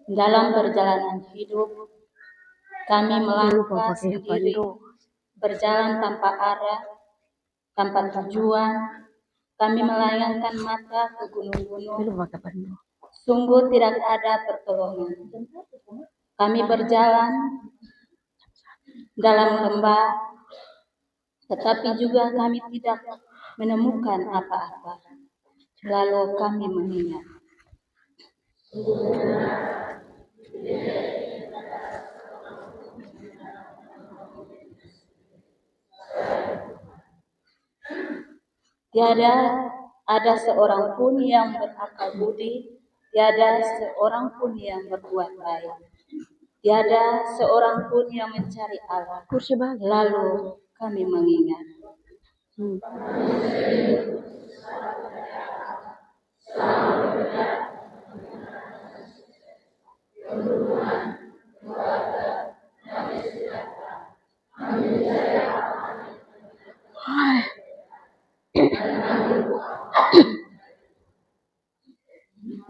Dalam perjalanan hidup, kami melangkah sendiri, berjalan tanpa arah, tanpa tujuan. Kami melayangkan mata ke gunung-gunung. Sungguh tidak ada pertolongan. Kami berjalan dalam lembah, tetapi juga kami tidak menemukan apa-apa. Lalu kami mengingat. Tiada ada seorang pun yang berakal budi, tiada seorang pun yang berbuat baik, tiada seorang pun yang mencari Allah. Lalu kami mengingat.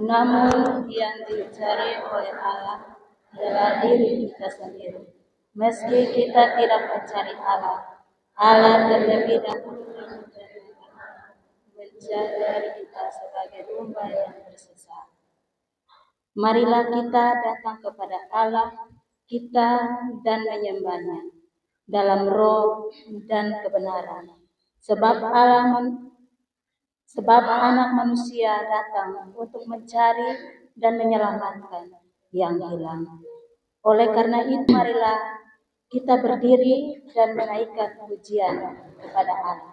Namun yang dicari oleh Allah adalah diri kita sendiri. Meski kita tidak mencari Allah, Allah terlebih dahulu mencari kita sebagai domba yang tersesat. Marilah kita datang kepada Allah kita dan menyembahnya dalam roh dan kebenaran. Sebab anak manusia datang untuk mencari dan menyelamatkan yang hilang. Oleh karena itu, marilah kita berdiri dan menaikkan pujian kepada Allah.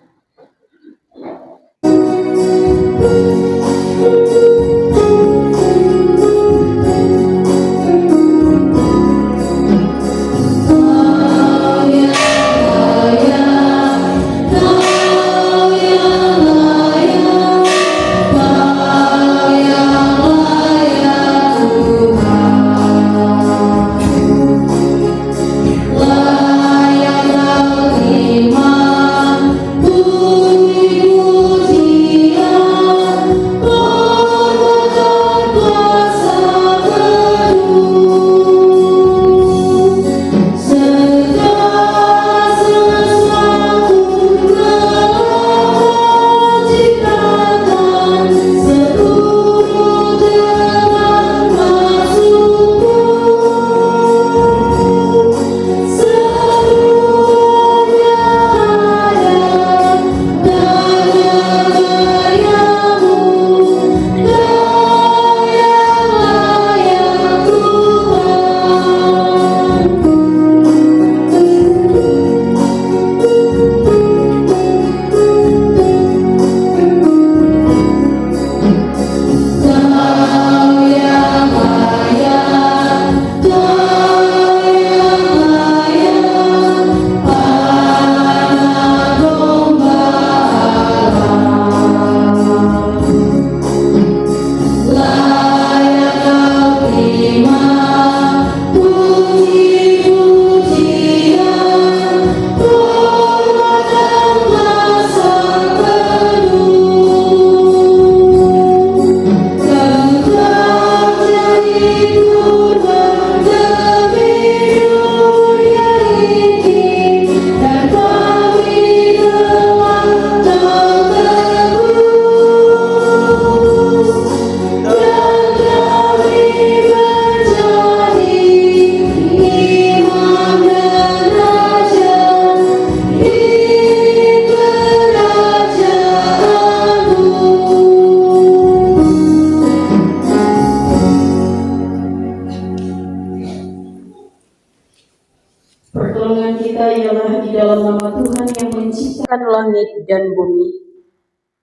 Pertolongan kita ialah di dalam nama Tuhan yang menciptakan langit dan bumi,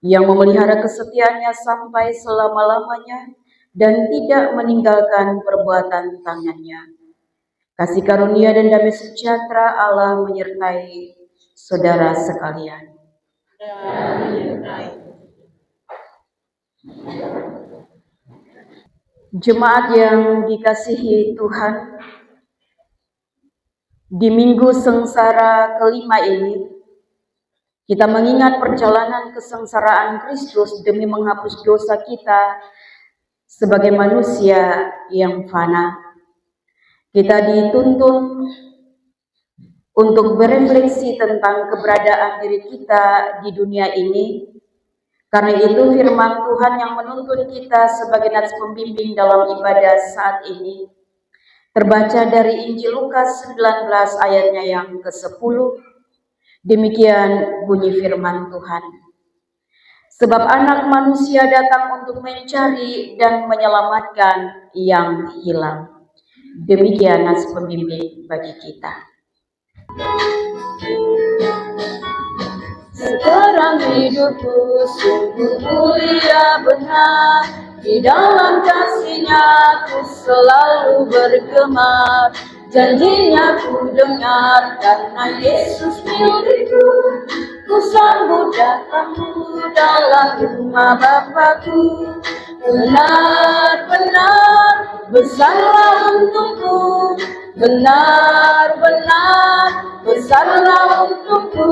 yang memelihara kesetiaannya sampai selama-lamanya dan tidak meninggalkan perbuatan tangannya. Kasih karunia dan damai sejahtera Allah menyertai saudara sekalian. Jemaat yang dikasihi Tuhan, di minggu sengsara kelima ini, kita mengingat perjalanan kesengsaraan Kristus demi menghapus dosa kita Sebagai manusia yang fana, kita dituntun untuk berefleksi tentang keberadaan diri kita di dunia ini. Karena itu firman Tuhan yang menuntun kita sebagai nats pembimbing dalam ibadah saat ini terbaca dari Injil Lukas 19 ayatnya yang ke-10. Demikian bunyi firman Tuhan. Sebab anak manusia datang untuk mencari dan menyelamatkan yang hilang. Demikian nats pembimbing bagi kita. Sekarang hidupku sungguh mulia benar, di dalam kasih-Nya ku selalu bergemar. Janjinya ku dengar karena Yesus milikku, ku sambut datangmu dalam rumah Bapakku. Benar-benar besarlah untukku, benar-benar besarlah untukku,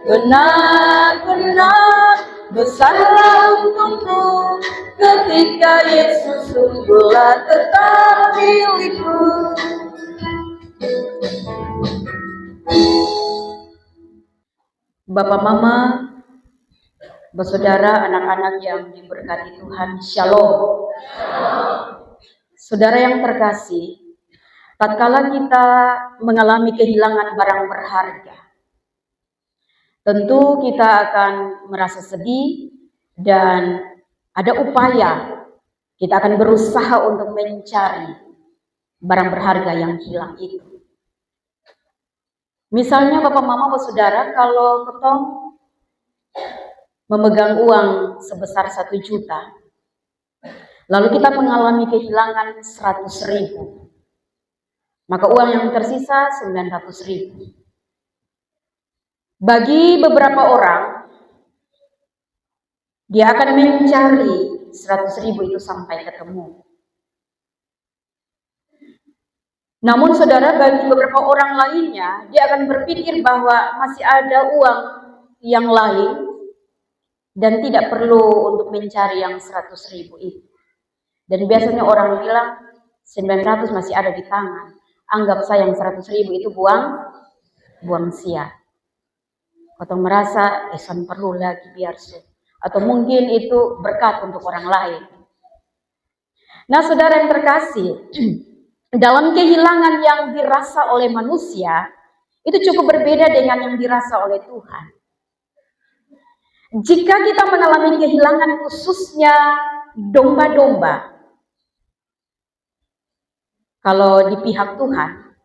benar-benar besarlah untukku, ketika Yesus sungguhlah tetap milikku. Bapak, Mama, bersaudara, anak-anak yang diberkati Tuhan, Shalom. Saudara yang terkasih, tatkala kita mengalami kehilangan barang berharga, tentu kita akan merasa sedih dan ada upaya kita akan berusaha untuk mencari barang berharga yang hilang itu. Misalnya Bapak, Mama, Saudara, kalau ketong memegang uang sebesar 1 juta, lalu kita mengalami kehilangan 100.000, maka uang yang tersisa 900.000. Bagi beberapa orang, dia akan mencari 100.000 itu sampai ketemu. Namun saudara, bagi beberapa orang lainnya, dia akan berpikir bahwa masih ada uang yang lain dan tidak perlu untuk mencari yang 100.000 itu. Dan biasanya orang bilang 900 masih ada di tangan. Anggap saya yang 100.000 itu buang sia. Atau merasa esan perlu lagi biar su. Atau mungkin itu berkat untuk orang lain. Nah, saudara yang terkasih, dalam kehilangan yang dirasa oleh manusia, itu cukup berbeda dengan yang dirasa oleh Tuhan. Jika kita mengalami kehilangan khususnya domba-domba, kalau di pihak Tuhan,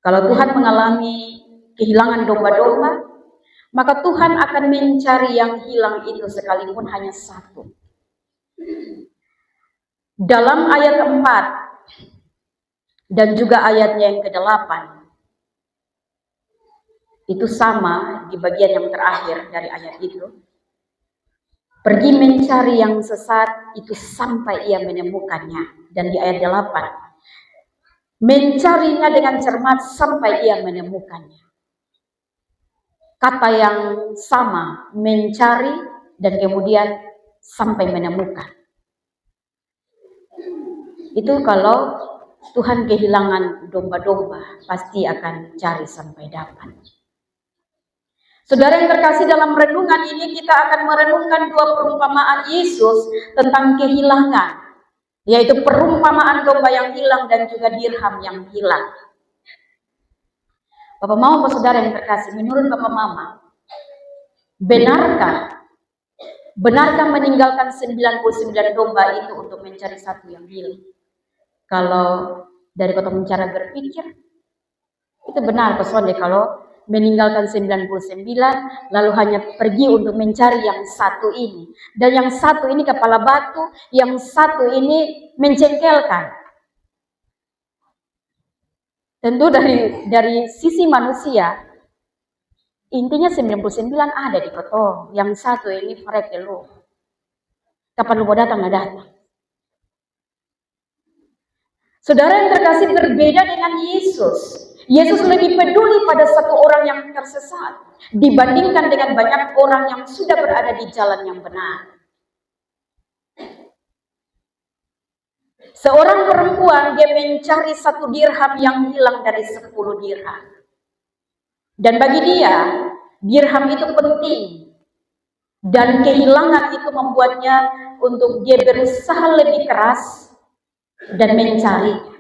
kalau Tuhan mengalami kehilangan domba-domba, maka Tuhan akan mencari yang hilang itu sekalipun hanya 1. Dalam ayat 4 dan juga ayatnya yang ke-8, itu sama di bagian yang terakhir dari ayat itu. Pergi mencari yang sesat itu sampai ia menemukannya. Dan di ayat 8, mencarinya dengan cermat sampai ia menemukannya. Kata yang sama, mencari dan kemudian sampai menemukan. Itu kalau Tuhan kehilangan domba-domba, pasti akan cari sampai dapat. Saudara yang terkasih, dalam renungan ini kita akan merenungkan 2 perumpamaan Yesus tentang kehilangan, yaitu perumpamaan domba yang hilang dan juga dirham yang hilang. Bapak Mama, saudara yang terkasih, menurut Bapak Mama, benarkah meninggalkan 99 domba itu untuk mencari 1 yang hilang? Kalau dari kota cara berpikir, itu benar pesonde kalau meninggalkan 99 lalu hanya pergi untuk mencari yang 1 ini. Dan yang 1 ini kepala batu, yang 1 ini mencengkelkan. Tentu dari sisi manusia, intinya 99 ada di kota, yang 1 ini freke lu. Kapan lu mau datang, nggak datang. Saudara yang terkasih, berbeda dengan Yesus. Yesus lebih peduli pada 1 orang yang tersesat dibandingkan dengan banyak orang yang sudah berada di jalan yang benar. Seorang perempuan dia mencari 1 dirham yang hilang dari 10 dirham. Dan bagi dia, dirham itu penting. Dan kehilangan itu membuatnya untuk dia berusaha lebih keras dan mencarinya.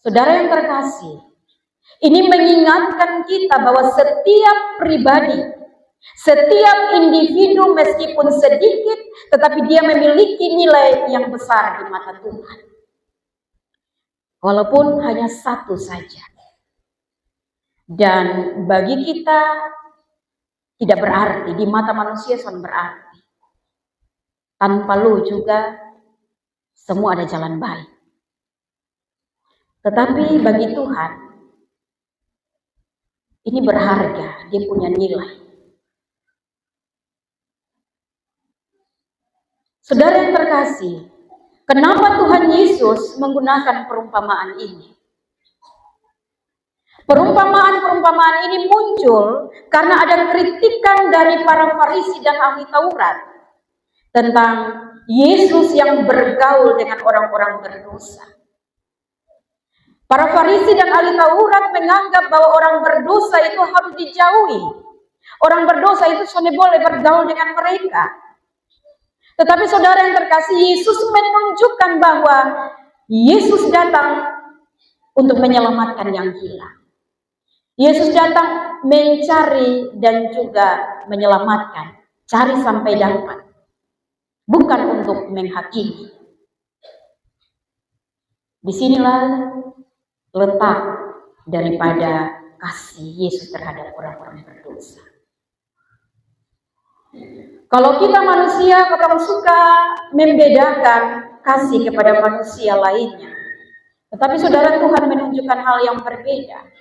Saudara yang terkasih, ini mengingatkan kita bahwa setiap pribadi, setiap individu meskipun sedikit, tetapi dia memiliki nilai yang besar di mata Tuhan. Walaupun hanya 1 saja. Dan bagi kita tidak berarti, di mata manusia sangat berarti. Tanpa lu juga semua ada jalan baik. Tetapi bagi Tuhan, ini berharga, dia punya nilai. Saudara yang terkasih, kenapa Tuhan Yesus menggunakan perumpamaan ini? Perumpamaan-perumpamaan ini muncul karena ada kritikan dari para Farisi dan ahli Taurat tentang Yesus yang bergaul dengan orang-orang berdosa. Para Farisi dan ahli Taurat menganggap bahwa orang berdosa itu harus dijauhi. Orang berdosa itu hanya boleh bergaul dengan mereka. Tetapi saudara yang terkasih, Yesus menunjukkan bahwa Yesus datang untuk menyelamatkan yang hilang. Yesus datang mencari dan juga menyelamatkan, cari sampai dapat. Bukan untuk menghakimi. Disinilah letak daripada kasih Yesus terhadap orang-orang berdosa. Kalau kita manusia, kita suka membedakan kasih kepada manusia lainnya. Tetapi saudara, Tuhan menunjukkan hal yang berbeda.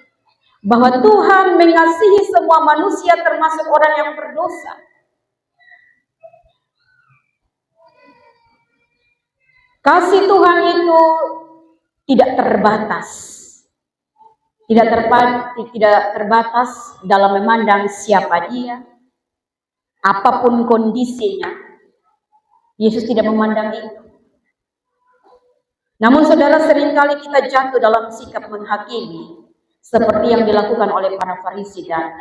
Bahwa Tuhan mengasihi semua manusia termasuk orang yang berdosa. Kasih Tuhan itu tidak terbatas. Tidak terbatas dalam memandang siapa dia, apapun kondisinya. Yesus tidak memandang itu. Namun saudara, seringkali kita jatuh dalam sikap menghakimi seperti yang dilakukan oleh para Farisi dan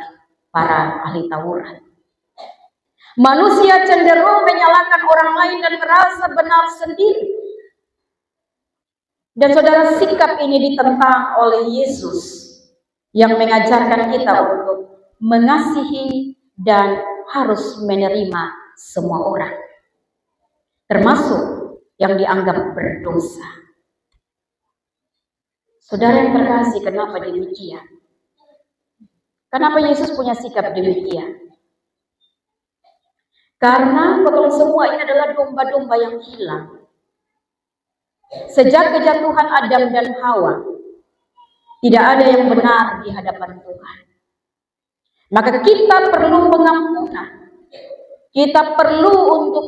para ahli Taurat. Manusia cenderung menyalahkan orang lain dan merasa benar sendiri. Dan saudara, sikap ini ditentang oleh Yesus yang mengajarkan kita untuk mengasihi dan harus menerima semua orang, termasuk yang dianggap berdosa. Saudara yang terkasih, kenapa demikian? Kenapa Yesus punya sikap demikian? Karena betul semua ini adalah domba-domba yang hilang. Sejak kejatuhan Adam dan Hawa, tidak ada yang benar di hadapan Tuhan. Maka kita perlu pengampunan. Kita perlu untuk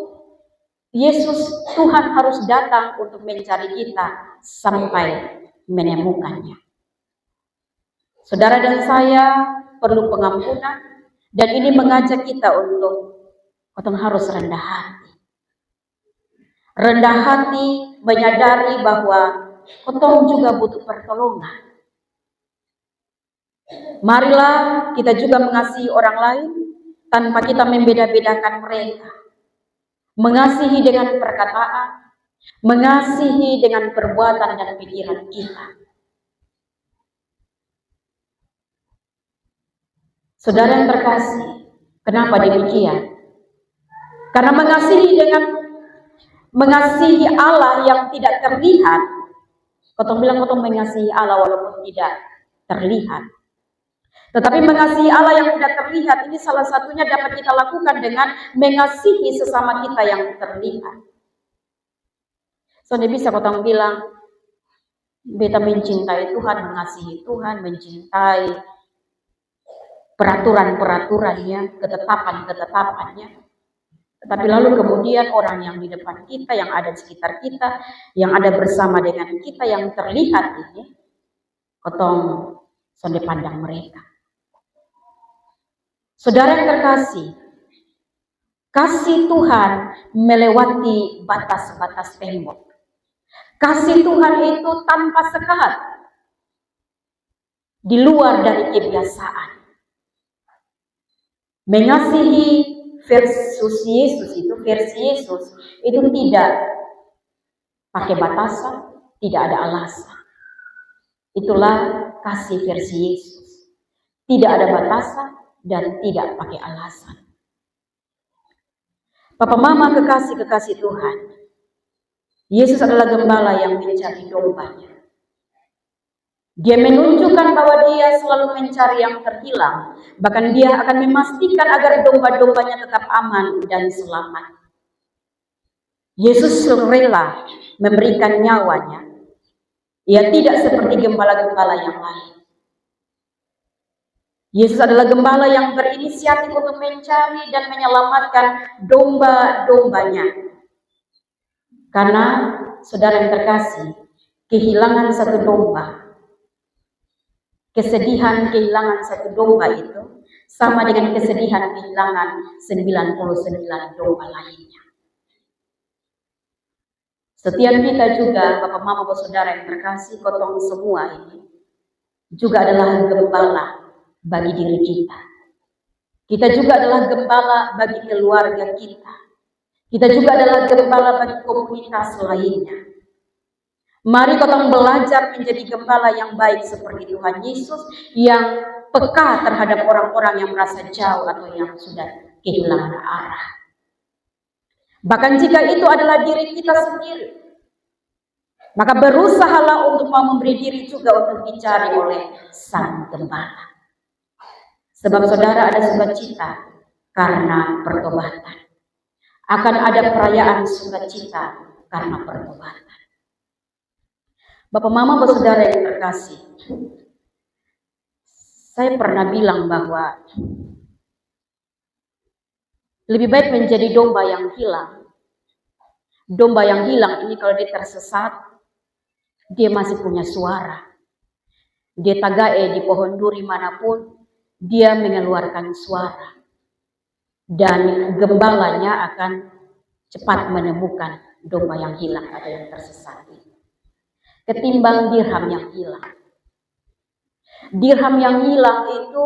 Yesus, Tuhan harus datang untuk mencari kita sampai menemukannya. Saudara dan saya perlu pengampunan, dan ini mengajak kita untuk harus rendah hati. Rendah hati menyadari bahwa kita juga butuh pertolongan. Marilah kita juga mengasihi orang lain tanpa kita membeda-bedakan mereka. Mengasihi dengan perkataan, mengasihi dengan perbuatan dan pikiran kita. Saudara yang terkasih, kenapa demikian? Karena mengasihi Allah yang tidak terlihat, bilang mengasihi Allah walaupun tidak terlihat. Tetapi mengasihi Allah yang tidak terlihat ini salah satunya dapat kita lakukan dengan mengasihi sesama kita yang terlihat. Soalnya bisa bilang, beta mencintai Tuhan, mengasihi Tuhan, mencintai peraturan-peraturannya, ketetapan-ketetapannya. Tetapi lalu kemudian orang yang di depan kita, yang ada di sekitar kita, yang ada bersama dengan kita, yang terlihat ini, sonde pandang mereka. Saudara yang terkasih, kasih Tuhan melewati batas-batas tembok. Kasih Tuhan itu tanpa sekat, di luar dari kebiasaan. Mengasihi versi Yesus itu tidak pakai batasan, tidak ada alasan. Itulah kasih versi Yesus. Tidak ada batasan dan tidak pakai alasan. Papa Mama kekasih-kekasih Tuhan, Yesus adalah gembala yang mencari dombanya. Dia menunjukkan bahwa dia selalu mencari yang terhilang. Bahkan dia akan memastikan agar domba-dombanya tetap aman dan selamat. Yesus rela memberikan nyawanya. Ia tidak seperti gembala-gembala yang lain. Yesus adalah gembala yang berinisiatif untuk mencari dan menyelamatkan domba-dombanya. Karena, saudara yang terkasih, kehilangan satu domba, kesedihan kehilangan satu domba itu sama dengan kesedihan kehilangan 99 domba lainnya. Setiap kita juga, Bapak Mama, Bapak Saudara yang terkasih, kotong semua ini juga adalah gembala bagi diri kita. Kita juga adalah gembala bagi keluarga kita. Kita juga adalah gembala bagi komunitas lainnya. Mari kita belajar menjadi gembala yang baik seperti Tuhan Yesus, yang peka terhadap orang-orang yang merasa jauh atau yang sudah kehilangan arah. Bahkan jika itu adalah diri kita sendiri, maka berusahalah untuk mau memberi diri juga untuk dicari oleh Sang Gembala. Sebab saudara, ada sukacita karena pertobatan. Akan ada perayaan sukacita karena pertobatan. Bapak Mama, Bapak Saudara yang terkasih, saya pernah bilang bahwa lebih baik menjadi domba yang hilang. Domba yang hilang ini kalau dia tersesat, dia masih punya suara. Dia tagae di pohon duri manapun, dia mengeluarkan suara. Dan gembalanya akan cepat menemukan domba yang hilang atau yang tersesat itu. Ketimbang dirham yang hilang. Dirham yang hilang itu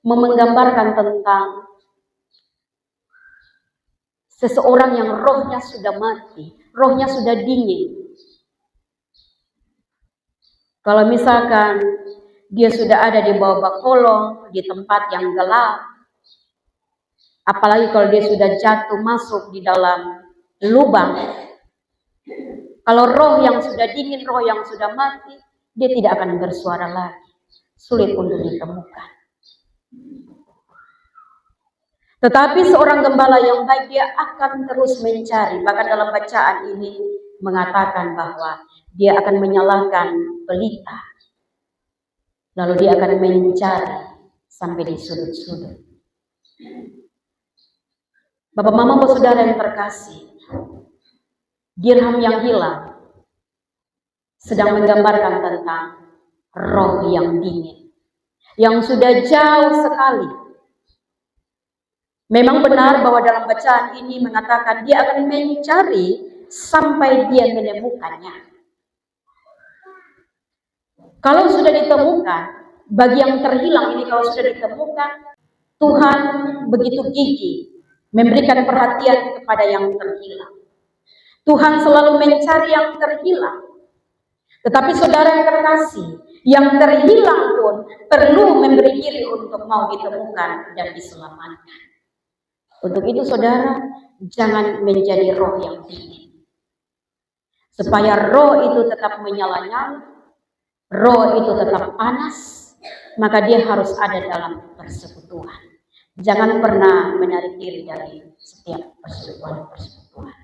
menggambarkan tentang seseorang yang rohnya sudah mati, rohnya sudah dingin. Kalau misalkan dia sudah ada di bawah kolong, di tempat yang gelap, apalagi kalau dia sudah jatuh masuk di dalam lubang, kalau roh yang sudah dingin, roh yang sudah mati, dia tidak akan bersuara lagi. Sulit untuk ditemukan. Tetapi seorang gembala yang baik, dia akan terus mencari. Bahkan dalam bacaan ini mengatakan bahwa dia akan menyalakan pelita. Lalu dia akan mencari sampai di sudut-sudut. Bapak Mama, Bapak Saudara yang terkasih, dirham yang hilang sedang menggambarkan tentang roh yang dingin, yang sudah jauh sekali. Memang benar bahwa dalam bacaan ini mengatakan dia akan mencari sampai dia menemukannya. Kalau sudah ditemukan, bagi yang terhilang ini kalau sudah ditemukan, Tuhan begitu gigih memberikan perhatian kepada yang terhilang. Tuhan selalu mencari yang terhilang. Tetapi saudara yang terkasih, yang terhilang pun perlu memberi diri untuk mau ditemukan dan diselamatkan. Untuk itu saudara, jangan menjadi roh yang dingin. Supaya roh itu tetap menyala-nyala, roh itu tetap panas, maka dia harus ada dalam persekutuan. Jangan pernah menarik diri dari setiap persekutuan.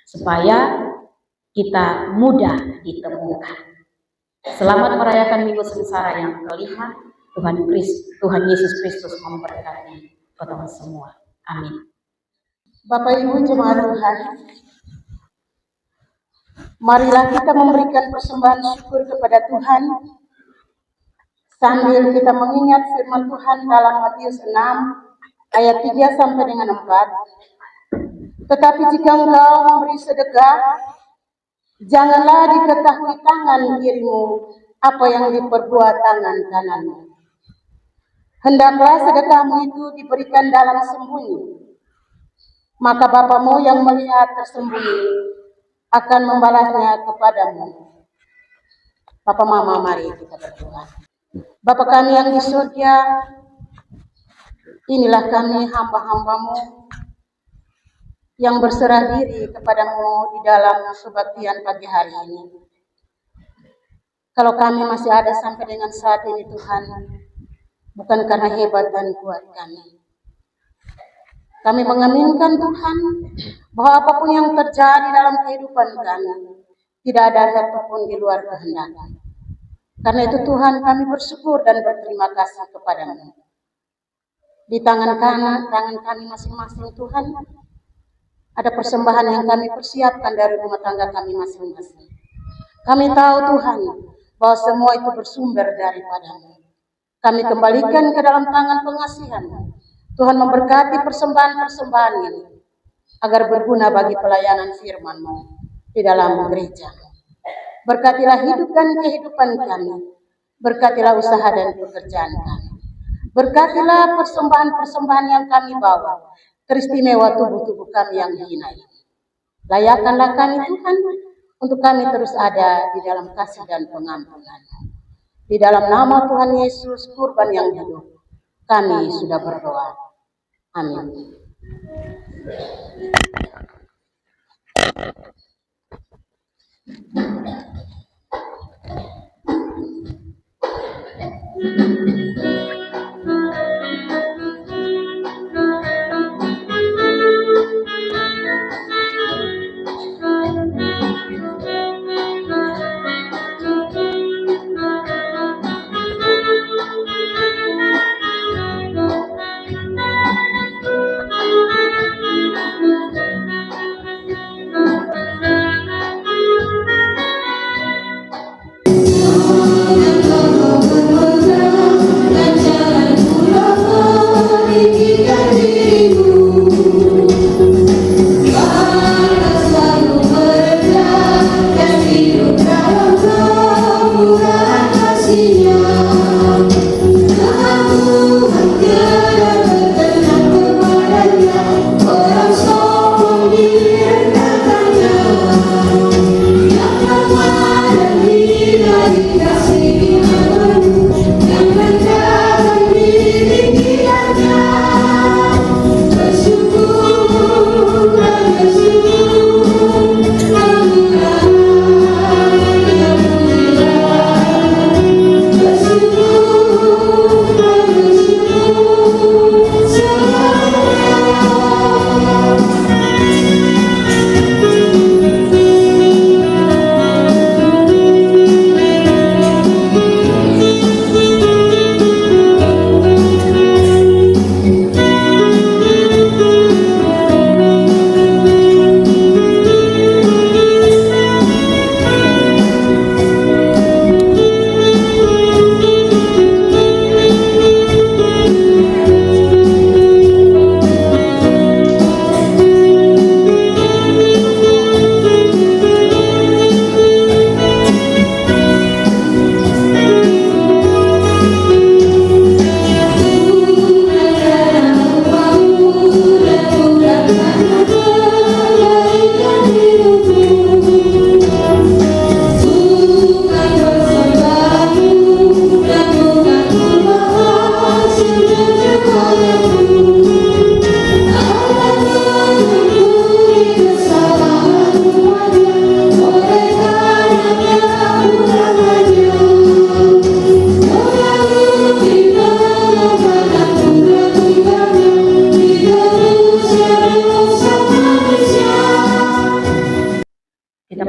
Supaya kita mudah ditemukan. Selamat merayakan Minggu Sengsara yang kelima. Tuhan Yesus Kristus memberkati kita semua. Amin. Bapak Ibu jemaat Tuhan, marilah kita memberikan persembahan syukur kepada Tuhan sambil kita mengingat firman Tuhan dalam Matius 6 ayat 3 sampai dengan 4. Tetapi jika engkau memberi sedekah, Janganlah diketahui tangan kirimu apa yang diperbuat tangan kananmu. Hendaklah sedekahmu itu diberikan dalam sembunyi, maka Bapamu yang melihat tersembunyi akan membalasnya kepadamu. Bapa Mama, mari kita berdoa. Bapa kami yang di surga, inilah kami hamba-hambamu yang berserah diri kepadamu di dalam kebaktian pagi hari ini. Kalau kami masih ada sampai dengan saat ini Tuhan, bukan karena hebat dan kuat kami. Kami mengaminkan Tuhan bahwa apapun yang terjadi dalam kehidupan kami, tidak ada satupun di luar kehendak. Karena itu Tuhan, kami bersyukur dan berterima kasih kepadamu. Di tangan kanan, tangan kami masing-masing Tuhan, ada persembahan yang kami persiapkan dari rumah tangga kami masing-masing. Kami tahu Tuhan, bahwa semua itu bersumber daripada-Mu. Kami kembalikan ke dalam tangan pengasihan. Tuhan memberkati persembahan-persembahan ini, agar berguna bagi pelayanan firman-Mu di dalam gereja. Berkatilah hidup dan kehidupan kami. Berkatilah usaha dan pekerjaan kami. Berkatilah persembahan-persembahan yang kami bawa, teristimewa tubuh-tubuh kami yang hina ini. Layakkanlah kami Tuhan, untuk kami terus ada di dalam kasih dan pengampunan. Di dalam nama Tuhan Yesus, kurban yang hidup, kami sudah berdoa. Amin.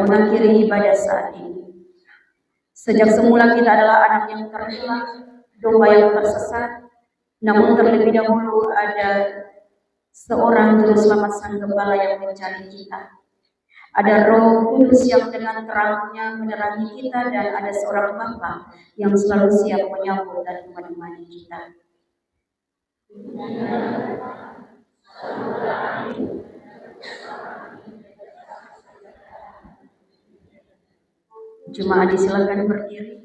Mengakhiri ibadah saat ini. Sejak semula kita adalah anak yang terhilang, domba yang tersesat, namun terlebih dahulu ada seorang juru selamat sang gembala yang mencari kita. Ada Roh Kudus yang dengan terangnya menerangi kita, dan ada seorang Bapa yang selalu siap menyambut dan menemani kita. Jemaat disilakan berdiri.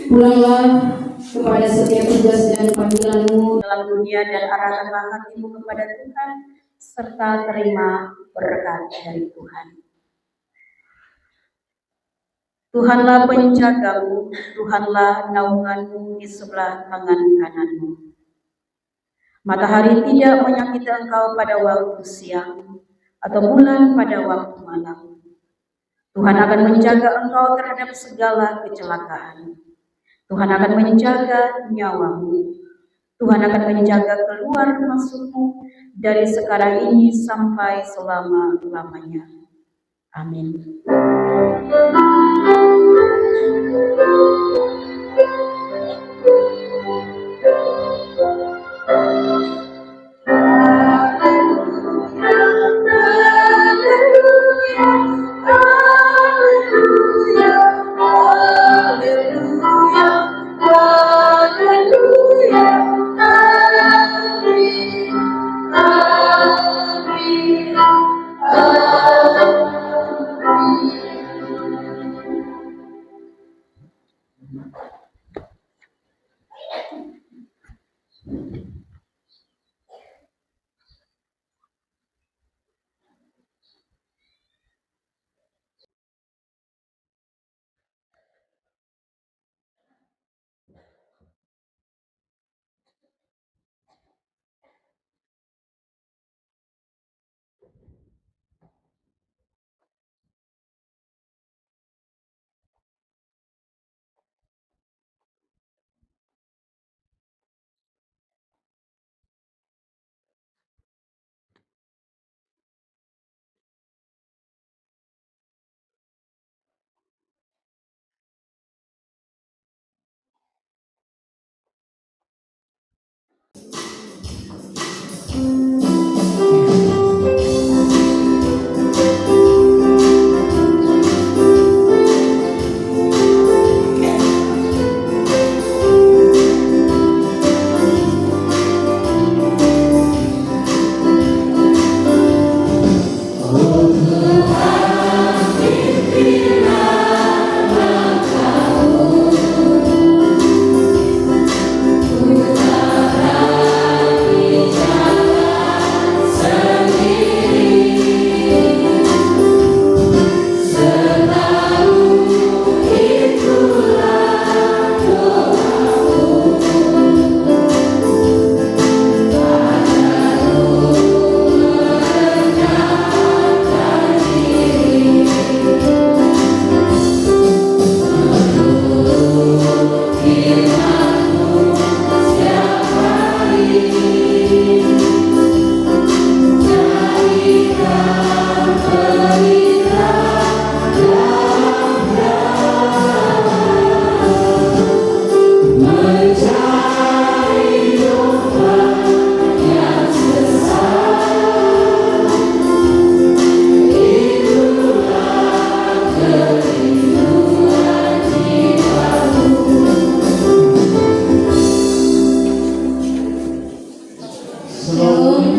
Pulanglah kepada setiap tugas dan panggilanmu Dalam dunia dan arahkanlah hatimu kepada Tuhan, serta terima berkat dari Tuhan. Tuhanlah penjagamu, Tuhanlah naunganmu di sebelah tangan kananmu. Matahari tidak menyakiti engkau pada waktu siang, atau bulan pada waktu malam. Tuhan akan menjaga engkau terhadap segala kecelakaan. Tuhan akan menjaga nyawamu. Tuhan akan menjaga keluar masukmu dari sekarang ini sampai selama-lamanya. Amin.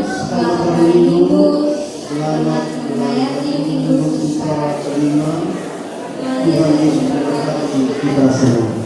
selamat hari Minggu, selamat melayani minggu secara terima. Tuhan Yesus memberkati kita semua.